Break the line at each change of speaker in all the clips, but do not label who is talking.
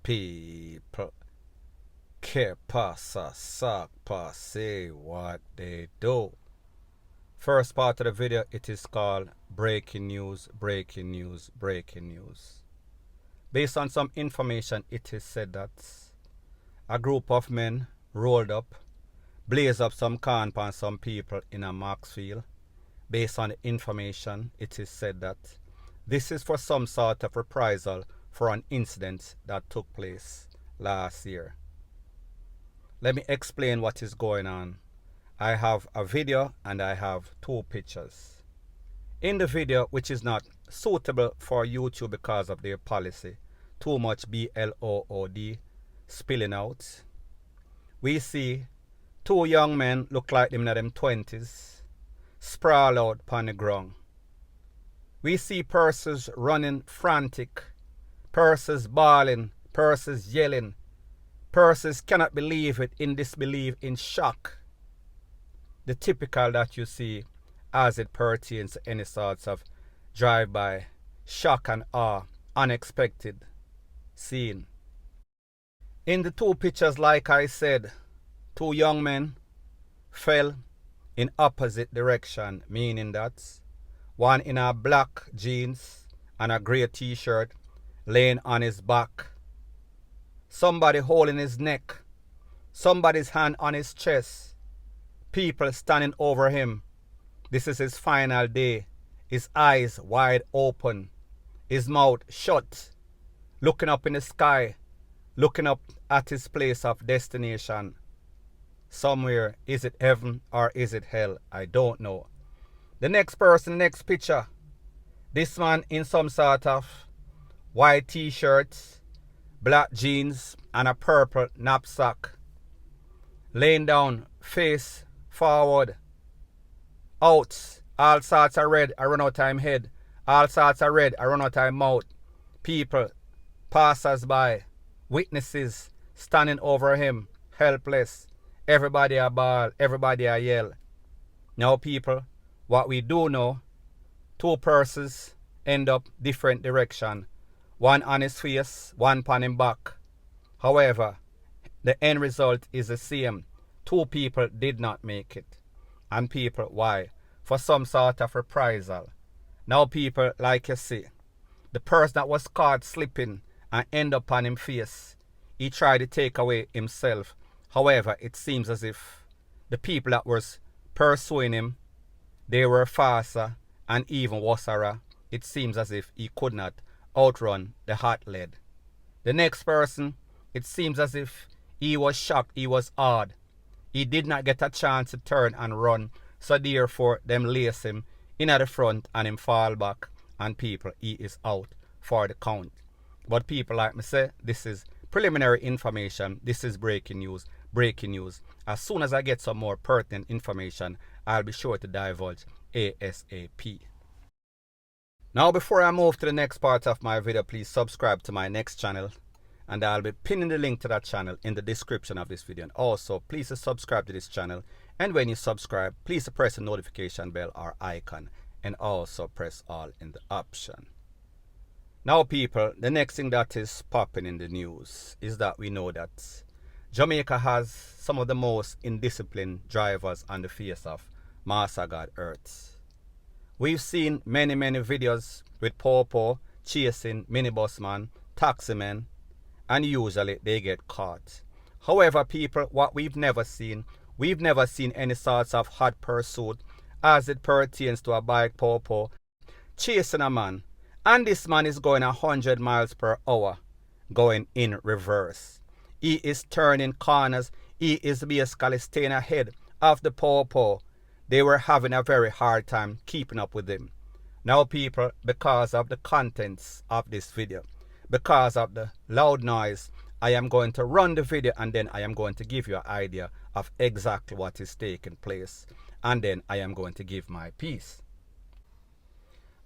People. Que pasa, sac, say what they do. First part of the video, it is called breaking news, breaking news, breaking news. Based on some information, it is said that a group of men rolled up, blazed up some corn on some people in a Maxfield. Based on the information, it is said that this is for some sort of reprisal for an incident that took place last year. Let me explain what is going on. I have a video and I have two pictures. In the video, which is not suitable for YouTube because of their policy, too much BLOOD spilling out, we see two young men, look like them in them 20s, sprawl out upon the ground. We see persons running frantic, persons bawling, persons yelling, persons cannot believe it, in disbelief, in shock. The typical that you see as it pertains to any sorts of drive-by, shock and awe, unexpected scene. In the two pictures, like I said, two young men fell in opposite direction, meaning that one in a black jeans and a grey t-shirt laying on his back, somebody holding his neck, somebody's hand on his chest, people standing over him. This is his final day, his eyes wide open, his mouth shut, looking up in the sky, looking up at his place of destination. Somewhere, is it heaven or is it hell? I don't know. The next person, next picture, this man in some sort of white t-shirt, black jeans and a purple knapsack, laying down, face forward, out, all sorts of red, I run out of head, all sorts of red, I run out of mouth, people, passers-by, witnesses standing over him, helpless, everybody a bawl, everybody a yell. Now people, what we do know, two persons end up different direction, one on his face, one on his back. However, the end result is the same. Two people did not make it. And people, why? For some sort of reprisal. Now people, like you see, the person that was caught slipping and end up on his face, he tried to take away himself. However, it seems as if the people that was pursuing him, they were faster and even worser. It seems as if he could not outrun the hot lead. The next person, it seems as if he was shocked, he was awed. He did not get a chance to turn and run, so therefore them lace him in at the front and him fall back, and people, he is out for the count. But people, like me say, this is preliminary information, this is breaking news, breaking news. As soon as I get some more pertinent information, I'll be sure to divulge ASAP. Now before I move to the next part of my video, please subscribe to my next channel, and I'll be pinning the link to that channel in the description of this video. And also, please subscribe to this channel, and when you subscribe, please press the notification bell or icon, and also press all in the option. Now people, the next thing that is popping in the news is that we know that Jamaica has some of the most indisciplined drivers on the face of Master God Earth. We've seen many videos with Popo chasing minibus man, taxi men, and usually they get caught. However, people, what we've never seen any sorts of hot pursuit as it pertains to a bike Popo chasing a man, and this man is going 100 miles per hour, going in reverse. He is turning corners, he is basically staying ahead of the Popo. They were having a very hard time keeping up with him. Now people, because of the contents of this video, because of the loud noise, I am going to run the video and then I am going to give you an idea of exactly what is taking place. And then I am going to give my piece.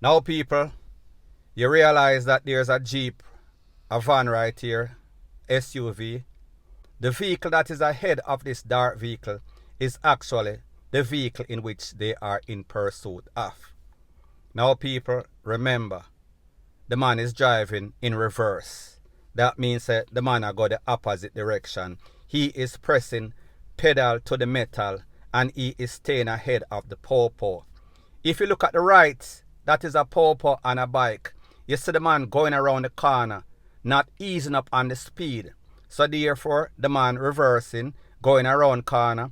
Now people, you realize that there's a Jeep, a van right here, SUV. The vehicle that is ahead of this dark vehicle is actually the vehicle in which they are in pursuit of. Now people, remember, the man is driving in reverse. That means that the man go the opposite direction. He is pressing pedal to the metal and he is staying ahead of the popo. If you look at the right, that is a popo on a bike. You see the man going around the corner, not easing up on the speed. So therefore, the man reversing, going around corner,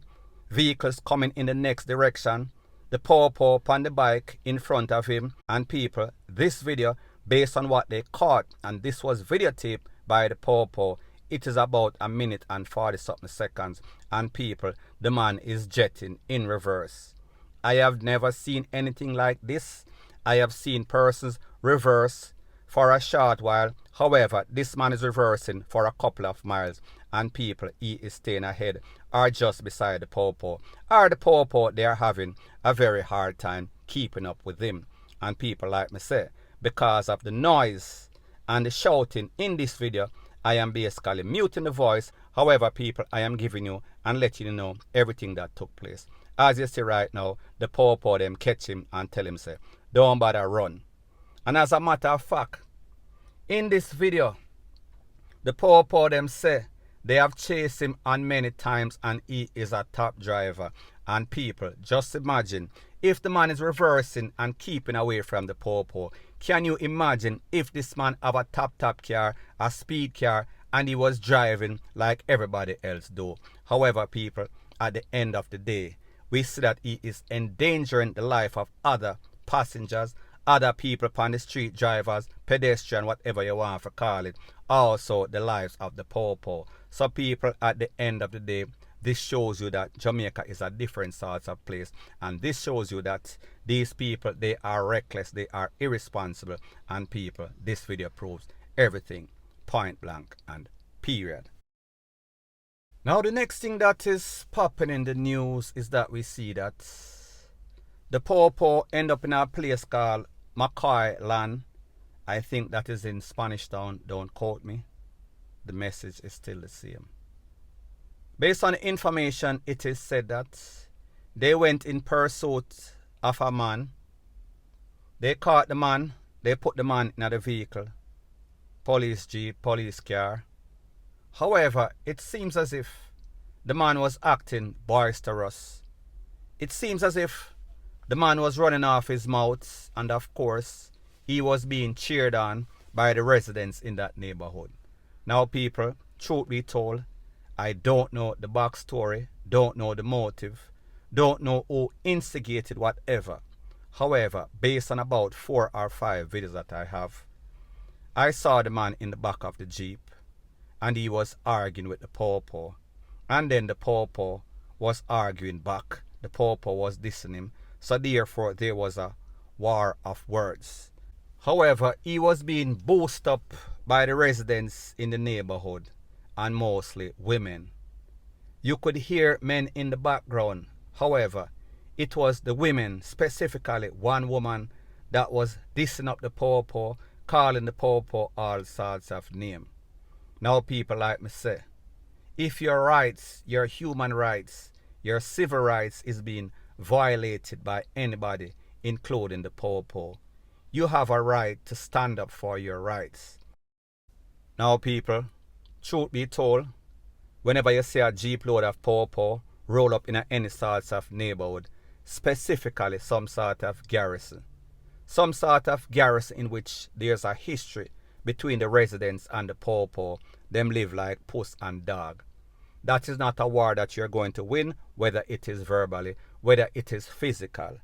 vehicles coming in the next direction, the popo on the bike in front of him. And people, this video, based on what they caught, and this was videotaped by the popo, it is about 1 minute and 40 something seconds. And people, the man is jetting in reverse. I have never seen anything like this. I have seen persons reverse for a short while. However, this man is reversing for a couple of miles. And people, he is staying ahead or just beside the popo. Or the popo, they are having a very hard time keeping up with him. And people, like me say, because of the noise and the shouting in this video, I am basically muting the voice. However, people, I am giving you and letting you know everything that took place. As you see right now, the popo them catch him and tell him, say, don't bother run. And as a matter of fact, in this video, the popo them say they have chased him on many times and he is a top driver. And people, just imagine, if the man is reversing and keeping away from the popo, can you imagine if this man have a top car, a speed car, and he was driving like everybody else do? However, people, at the end of the day, we see that he is endangering the life of other passengers, other people upon the street, drivers, pedestrian, whatever you want to call it, also the lives of the popo. So people, at the end of the day, this shows you that Jamaica is a different sort of place. And this shows you that these people, they are reckless, they are irresponsible. And people, this video proves everything, point blank and period. Now the next thing that is popping in the news is that we see that the popo end up in a place called McCoy Land. I think that is in Spanish Town, don't quote me. The message is still the same. Based on the information, it is said that they went in pursuit of a man. They caught the man, they put the man in the vehicle, police jeep, police car. However, it seems as if the man was acting boisterous. It seems as if the man was running off his mouth, and of course, he was being cheered on by the residents in that neighborhood. Now people, truth be told, I don't know the backstory, don't know the motive, don't know who instigated whatever. However, based on about 4 or 5 videos that I have, I saw the man in the back of the jeep and he was arguing with the popo. And then the popo was arguing back. The popo was dissing him. So therefore there was a war of words. However, he was being boosted up by the residents in the neighborhood, and mostly women. You could hear men in the background. However, it was the women, specifically one woman, that was dissing up the popo, calling the popo all sorts of names. Now people, like me say, if your rights, your human rights, your civil rights is being violated by anybody, including the popo, you have a right to stand up for your rights. Now people, truth be told, whenever you see a jeep load of popo roll up in any sorts of neighborhood, specifically some sort of garrison in which there's a history between the residents and the popo, them live like puss and dog. That is not a war that you're going to win, whether it is verbally, whether it is physical.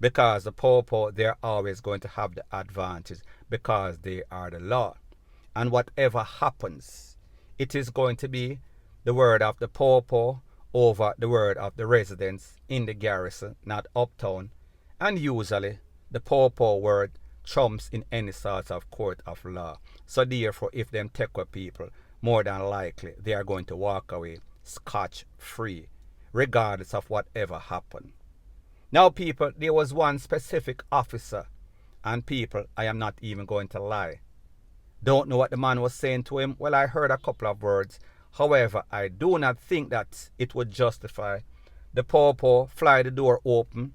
Because the popo, they're always going to have the advantage because they are the law. And whatever happens, it is going to be the word of the popo over the word of the residents in the garrison, not uptown. And usually, the popo word trumps in any sort of court of law. So therefore, if them take with people, more than likely, they are going to walk away scotch-free, regardless of whatever happened. Now people, there was one specific officer, and people, I am not even going to lie. Don't know what the man was saying to him. Well, I heard a couple of words. However, I do not think that it would justify the popo fly the door open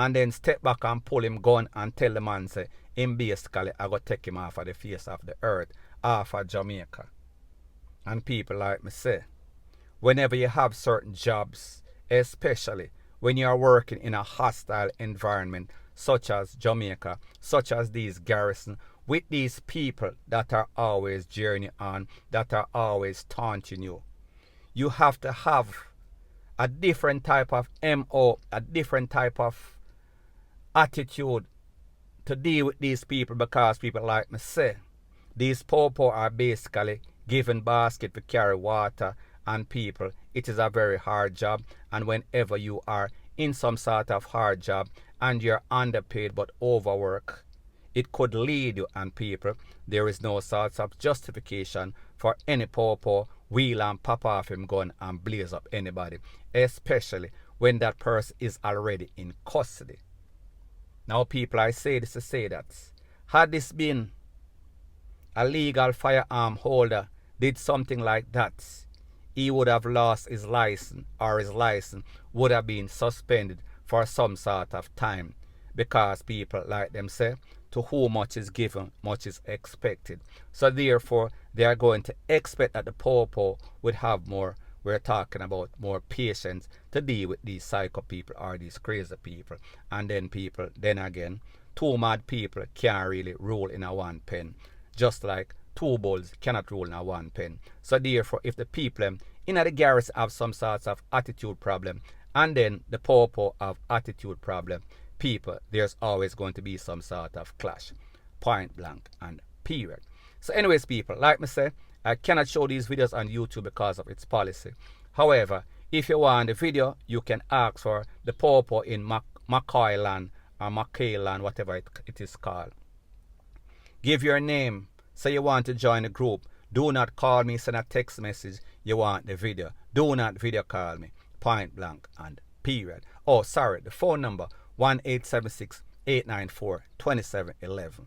and then step back and pull him gun and tell the man say him basically I go take him off of the face of the earth, off of Jamaica. And people like me say, whenever you have certain jobs, especially when you are working in a hostile environment such as Jamaica, such as these garrisons, with these people that are always jeering you on, that are always taunting you, you have to have a different type of MO, a different type of attitude to deal with these people, because people like me say, these poor are basically given basket to carry water and people. It is a very hard job, and whenever you are in some sort of hard job and you're underpaid but overwork, it could lead you, and people, there is no sort of justification for any poor wheel and pop off him gun and blaze up anybody, especially when that person is already in custody. Now people, I say this to say that, had this been a legal firearm holder did something like that, he would have lost his license, or his license would have been suspended for some sort of time, because people like them say, to whom much is given, much is expected. So therefore, they are going to expect that the poor would have more, we're talking about more patience to deal with these psycho people or these crazy people. And then people, then again, two mad people can't really rule in a one pen, just like two bulls cannot rule in a one pen. So therefore, if the people in the garrison have some sorts of attitude problem, and then the poor have attitude problem, people, there's always going to be some sort of clash, point blank and period. So anyways, people, like me say, I cannot show these videos on YouTube because of its policy. However, if you want the video, you can ask for the poor in McCoy land or McCay land, whatever it is called. Give your name, say you want to join the group. Do not call me, send a text message, you want the video. Do not video call me, point blank and period. Oh, sorry, the phone number 1-876-894-2711.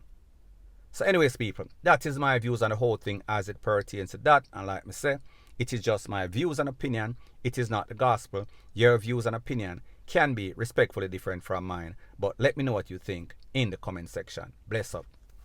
So anyways, people, that is my views on the whole thing as it pertains to that. And like me say, it is just my views and opinion. It is not the gospel. Your views and opinion can be respectfully different from mine. But let me know what you think in the comment section. Bless up.